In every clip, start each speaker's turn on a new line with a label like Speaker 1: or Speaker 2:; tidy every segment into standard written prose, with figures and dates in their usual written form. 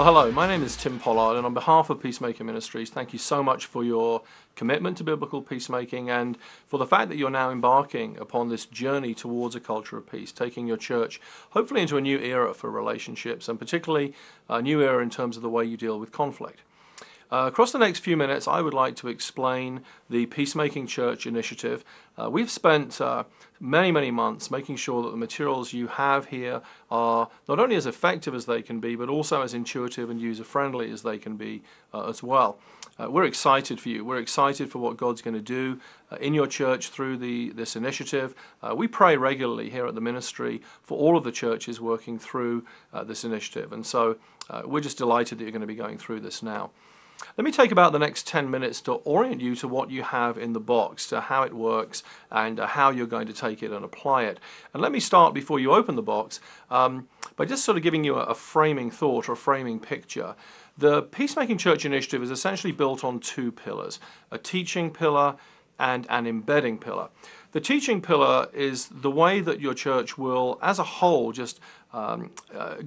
Speaker 1: Well, hello, my name is Tim Pollard, and on behalf of Peacemaker Ministries, thank you so much for your commitment to biblical peacemaking and for the fact that you're now embarking upon this journey towards a culture of peace, taking your church hopefully into a new era for relationships, and particularly a new era in terms of the way you deal with conflict. Across the next few minutes, I would like to explain the Peacemaking Church initiative. We've spent many months making sure that the materials you have here are not only as effective as they can be, but also as intuitive and user-friendly as they can be as well. We're excited for you. We're excited for what God's going to do in your church through this initiative. We pray regularly here at the ministry for all of the churches working through this initiative, and so we're just delighted that you're going to be going through this now. Let me take about the next 10 minutes to orient you to what you have in the box, to how it works, and how you're going to take it and apply it. And let me start, before you open the box, by just sort of giving you a framing thought or a framing picture. The Peacemaking Church Initiative is essentially built on two pillars, a teaching pillar and an embedding pillar. The teaching pillar is the way that your church will, as a whole, just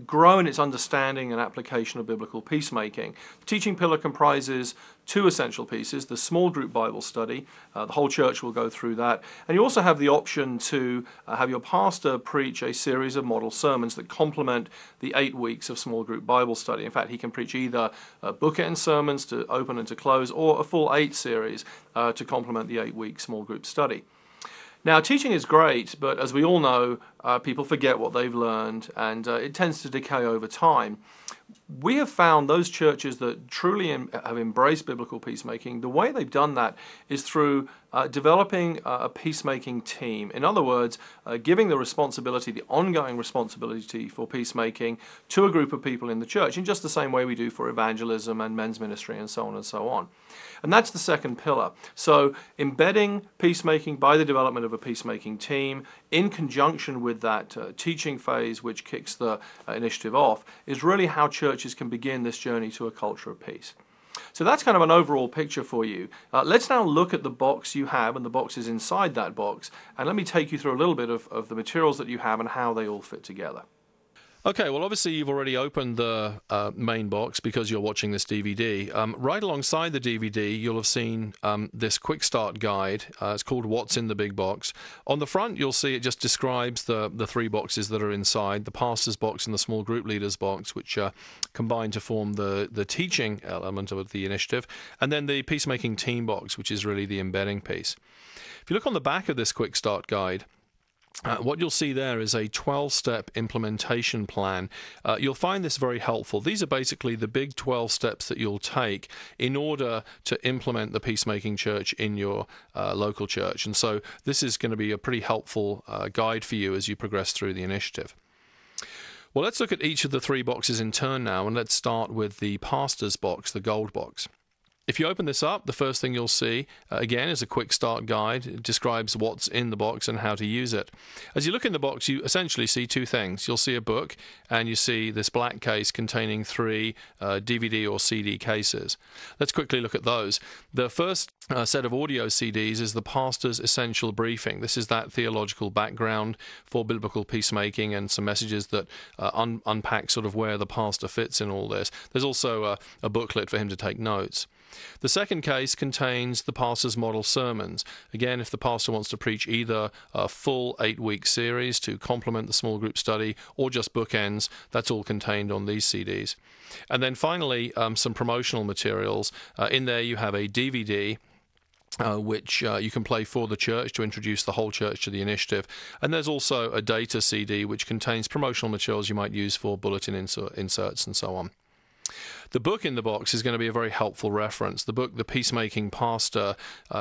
Speaker 1: grow in its understanding and application of biblical peacemaking. The teaching pillar comprises two essential pieces: the small group Bible study. The whole church will go through that. And you also have the option to have your pastor preach a series of model sermons that complement the 8 weeks of small group Bible study. In fact, he can preach either bookend sermons to open and to close, or a full 8 series to complement the 8-week small group study. Now, teaching is great, but as we all know, people forget what they've learned, and it tends to decay over time. We have found those churches that truly have embraced biblical peacemaking, the way they've done that is through developing a peacemaking team. In other words, giving the responsibility, the ongoing responsibility for peacemaking to a group of people in the church, in just the same way we do for evangelism and men's ministry and so on and so on. And that's the second pillar. So embedding peacemaking by the development of a peacemaking team in conjunction with that teaching phase which kicks the initiative off is really how churches can begin this journey to a culture of peace. So that's kind of an overall picture for you. Let's now look at the box you have and the boxes inside that box, and let me take you through a little bit of the materials that you have and how they all fit together. Okay, well, obviously you've already opened the main box because you're watching this DVD. Right alongside the DVD, you'll have seen this quick start guide. It's called What's in the Big Box. On the front, you'll see it just describes the 3 boxes that are inside, the pastor's box and the small group leader's box, which combine to form the teaching element of the initiative, and then the peacemaking team box, which is really the embedding piece. If you look on the back of this quick start guide, what you'll see there is a 12-step implementation plan. You'll find this very helpful. These are basically the big 12 steps that you'll take in order to implement the Peacemaking Church in your local church. And so this is going to be a pretty helpful guide for you as you progress through the initiative. Well, let's look at each of the 3 boxes in turn now, and let's start with the pastor's box, the gold box. If you open this up, the first thing you'll see, again, is a quick start guide. It describes what's in the box and how to use it. As you look in the box, you essentially see 2 things. You'll see a book, and you see this black case containing 3 DVD or CD cases. Let's quickly look at those. The first set of audio CDs is the Pastor's Essential Briefing. This is that theological background for biblical peacemaking and some messages that unpack sort of where the pastor fits in all this. There's also a booklet for him to take notes. The second case contains the pastor's model sermons. Again, if the pastor wants to preach either a full 8-week series to complement the small group study or just bookends, that's all contained on these CDs. And then finally, some promotional materials. In there you have a DVD which you can play for the church to introduce the whole church to the initiative. And there's also a data CD which contains promotional materials you might use for bulletin inserts and so on. The book in the box is going to be a very helpful reference. The book, The Peacemaking Pastor,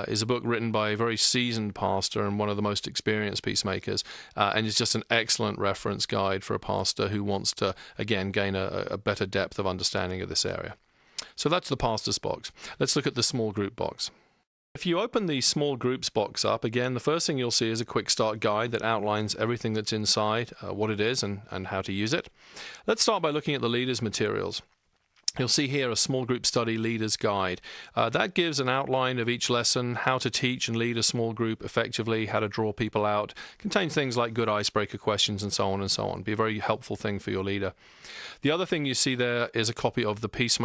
Speaker 1: is a book written by a very seasoned pastor and one of the most experienced peacemakers, and it's just an excellent reference guide for a pastor who wants to, again, gain a better depth of understanding of this area. So that's the pastor's box. Let's look at the small group box. If you open the small groups box up, again, the first thing you'll see is a quick start guide that outlines everything that's inside, what it is and how to use it. Let's start by looking at the leader's materials. You'll see here a small group study leader's guide. That gives an outline of each lesson, how to teach and lead a small group effectively, how to draw people out. Contains things like good icebreaker questions and so on and so on. Be a very helpful thing for your leader. The other thing you see there is a copy of the Peacemaker